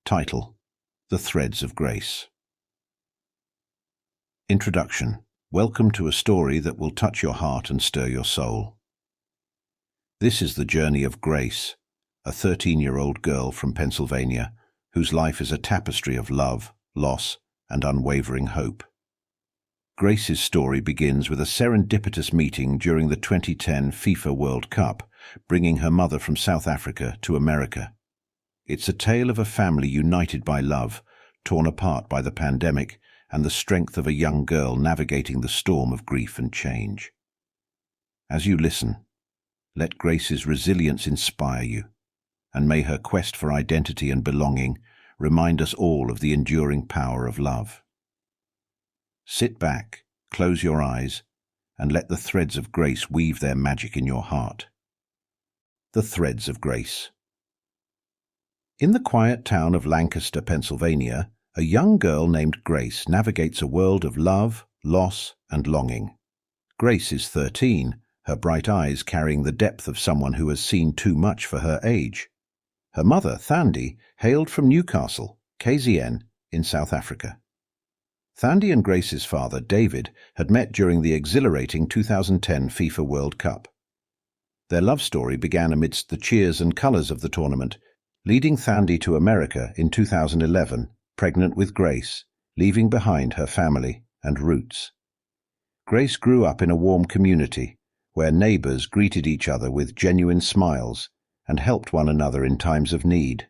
Title: The Threads of Grace. Introduction. Welcome to a story that will touch your heart and stir your soul. This is the journey of Grace, a 13-year-old girl from Pennsylvania whose life is a tapestry of love, loss, and unwavering hope. Grace's story begins with a serendipitous meeting during the 2010 FIFA World Cup, bringing her mother from South Africa to America. It's a tale of a family united by love, torn apart by the pandemic, and the strength of a young girl navigating the storm of grief and change. As you listen, let Grace's resilience inspire you, and may her quest for identity and belonging remind us all of the enduring power of love. Sit back, close your eyes, and let the threads of grace weave their magic in your heart. The Threads of Grace. In the quiet town of Lancaster, Pennsylvania, a young girl named Grace navigates a world of love, loss, and longing. Grace is 13, her bright eyes carrying the depth of someone who has seen too much for her age. Her mother, Thandi, hailed from Newcastle, KZN, in South Africa. Thandi and Grace's father, David, had met during the exhilarating 2010 FIFA World Cup. Their love story began amidst the cheers and colours of the tournament, leading Thandi to America in 2011, pregnant with Grace, leaving behind her family and roots. Grace grew up in a warm community, where neighbours greeted each other with genuine smiles and helped one another in times of need.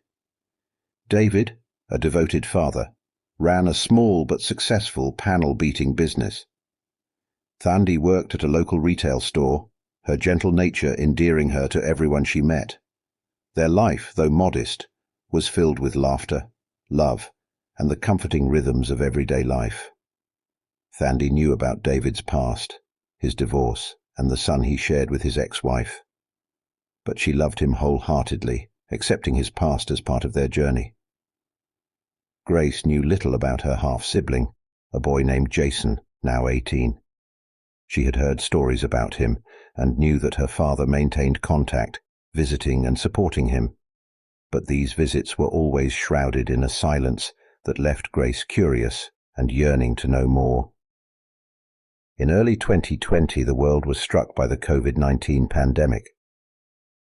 David, a devoted father, ran a small but successful panel-beating business. Thandi worked at a local retail store, her gentle nature endearing her to everyone she met. Their life, though modest, was filled with laughter, love, and the comforting rhythms of everyday life. Thandi knew about David's past, his divorce, and the son he shared with his ex-wife. But she loved him wholeheartedly, accepting his past as part of their journey. Grace knew little about her half-sibling, a boy named Jason, now 18. She had heard stories about him and knew that her father maintained contact, visiting and supporting him. But these visits were always shrouded in a silence that left Grace curious and yearning to know more. In early 2020, the world was struck by the COVID-19 pandemic.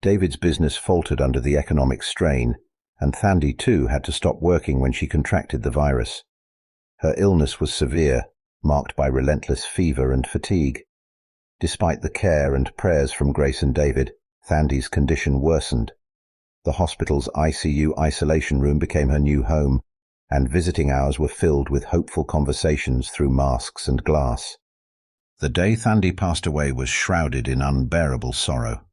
David's business faltered under the economic strain, and Thandi too had to stop working when she contracted the virus. Her illness was severe, marked by relentless fever and fatigue. Despite the care and prayers from Grace and David, Thandi's condition worsened. The hospital's ICU isolation room became her new home, and visiting hours were filled with hopeful conversations through masks and glass. The day Thandi passed away was shrouded in unbearable sorrow.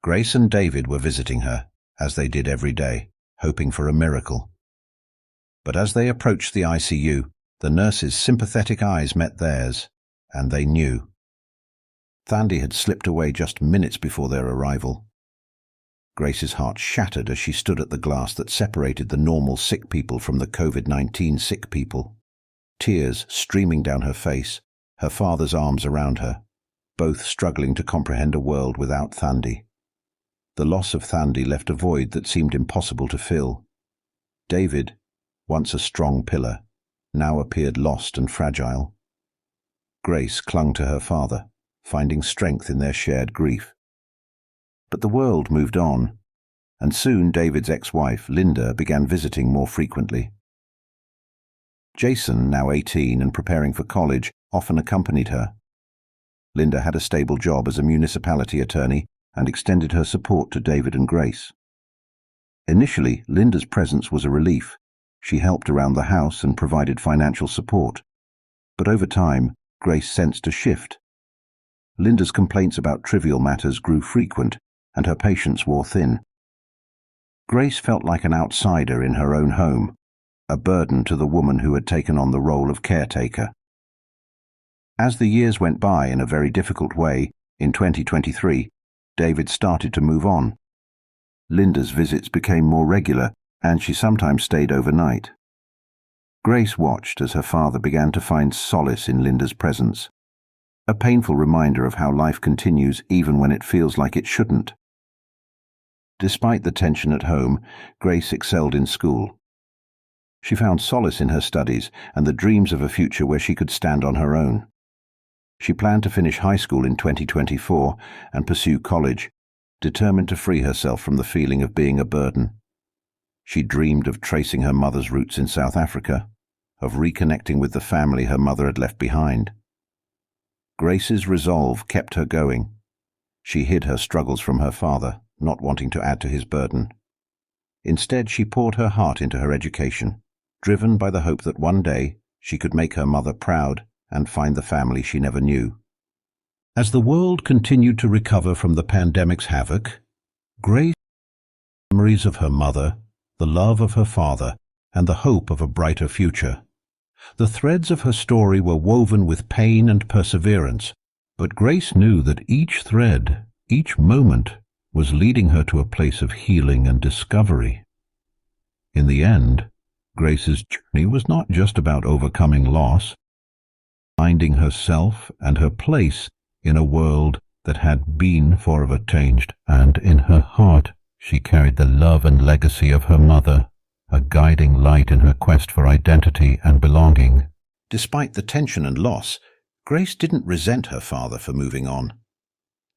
Grace and David were visiting her, as they did every day, hoping for a miracle. But as they approached the ICU, the nurses' sympathetic eyes met theirs, and they knew. Thandi had slipped away just minutes before their arrival. Grace's heart shattered as she stood at the glass that separated the normal sick people from the COVID-19 sick people. Tears streaming down her face, her father's arms around her, both struggling to comprehend a world without Thandi. The loss of Thandi left a void that seemed impossible to fill. David, once a strong pillar, now appeared lost and fragile. Grace clung to her father, finding strength in their shared grief. But the world moved on, and soon David's ex-wife, Linda, began visiting more frequently. Jason, now 18 and preparing for college, often accompanied her. Linda had a stable job as a municipality attorney and extended her support to David and Grace. Initially, Linda's presence was a relief. She helped around the house and provided financial support. But over time, Grace sensed a shift. Linda's complaints about trivial matters grew frequent, and her patience wore thin. Grace felt like an outsider in her own home, a burden to the woman who had taken on the role of caretaker. As the years went by in a very difficult way, in 2023, David started to move on. Linda's visits became more regular, and she sometimes stayed overnight. Grace watched as her father began to find solace in Linda's presence, a painful reminder of how life continues even when it feels like it shouldn't. Despite the tension at home, Grace excelled in school. She found solace in her studies and the dreams of a future where she could stand on her own. She planned to finish high school in 2024 and pursue college, determined to free herself from the feeling of being a burden. She dreamed of tracing her mother's roots in South Africa, of reconnecting with the family her mother had left behind. Grace's resolve kept her going. She hid her struggles from her father, not wanting to add to his burden. Instead, she poured her heart into her education, driven by the hope that one day she could make her mother proud and find the family she never knew. As the world continued to recover from the pandemic's havoc, Grace had memories of her mother, the love of her father, and the hope of a brighter future. The threads of her story were woven with pain and perseverance, but Grace knew that each thread, each moment, was leading her to a place of healing and discovery. In the end, Grace's journey was not just about overcoming loss, finding herself and her place in a world that had been forever changed, and in her heart she carried the love and legacy of her mother, a guiding light in her quest for identity and belonging. Despite the tension and loss, Grace didn't resent her father for moving on.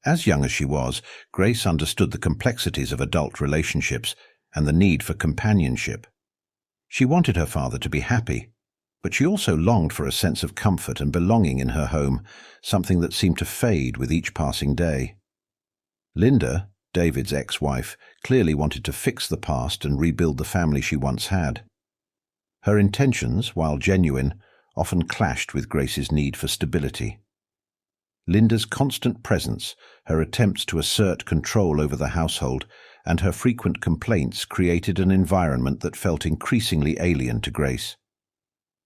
As young as she was, Grace understood the complexities of adult relationships and the need for companionship. She wanted her father to be happy, but she also longed for a sense of comfort and belonging in her home, something that seemed to fade with each passing day. Linda, David's ex-wife, clearly wanted to fix the past and rebuild the family she once had. Her intentions, while genuine, often clashed with Grace's need for stability. Linda's constant presence, her attempts to assert control over the household, and her frequent complaints created an environment that felt increasingly alien to Grace.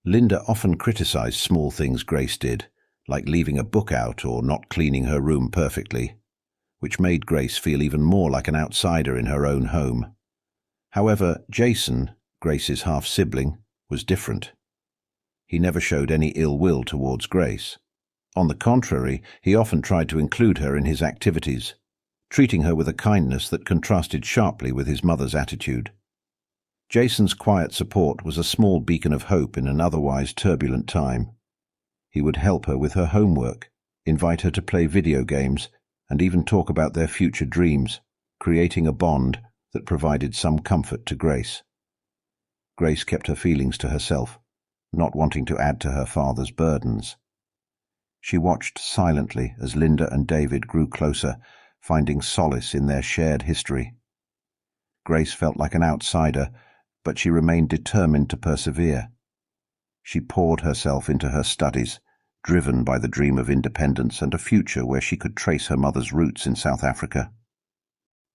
Linda often criticized small things Grace did, like leaving a book out or not cleaning her room perfectly, which made Grace feel even more like an outsider in her own home. However, Jason, Grace's half-sibling, was different. He never showed any ill will towards Grace. On the contrary, he often tried to include her in his activities, treating her with a kindness that contrasted sharply with his mother's attitude. Jason's quiet support was a small beacon of hope in an otherwise turbulent time. He would help her with her homework, invite her to play video games, and even talk about their future dreams, creating a bond that provided some comfort to Grace. Grace kept her feelings to herself, not wanting to add to her father's burdens. She watched silently as Linda and David grew closer, finding solace in their shared history. Grace felt like an outsider, but she remained determined to persevere. She poured herself into her studies, driven by the dream of independence and a future where she could trace her mother's roots in South Africa.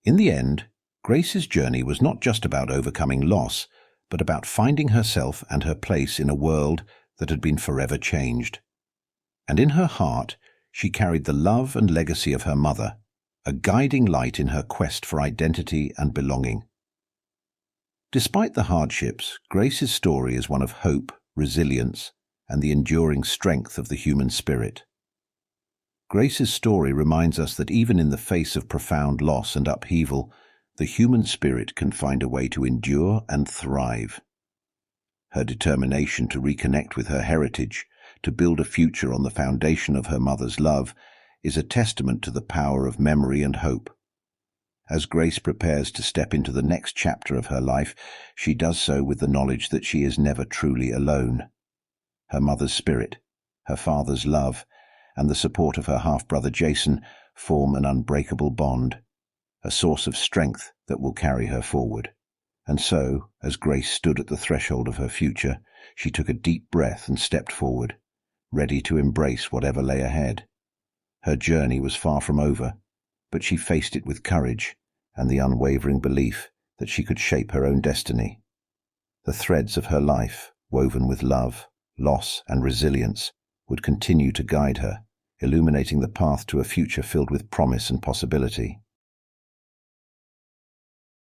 In the end, Grace's journey was not just about overcoming loss, but about finding herself and her place in a world that had been forever changed. And in her heart, she carried the love and legacy of her mother, a guiding light in her quest for identity and belonging. Despite the hardships, Grace's story is one of hope, resilience, and the enduring strength of the human spirit. Grace's story reminds us that even in the face of profound loss and upheaval, the human spirit can find a way to endure and thrive. Her determination to reconnect with her heritage, to build a future on the foundation of her mother's love, is a testament to the power of memory and hope. As Grace prepares to step into the next chapter of her life, she does so with the knowledge that she is never truly alone. Her mother's spirit, her father's love, and the support of her half-brother Jason form an unbreakable bond, a source of strength that will carry her forward. And so, as Grace stood at the threshold of her future, she took a deep breath and stepped forward, ready to embrace whatever lay ahead. Her journey was far from over, but she faced it with courage and the unwavering belief that she could shape her own destiny. The threads of her life, woven with love, loss, and resilience, would continue to guide her, illuminating the path to a future filled with promise and possibility.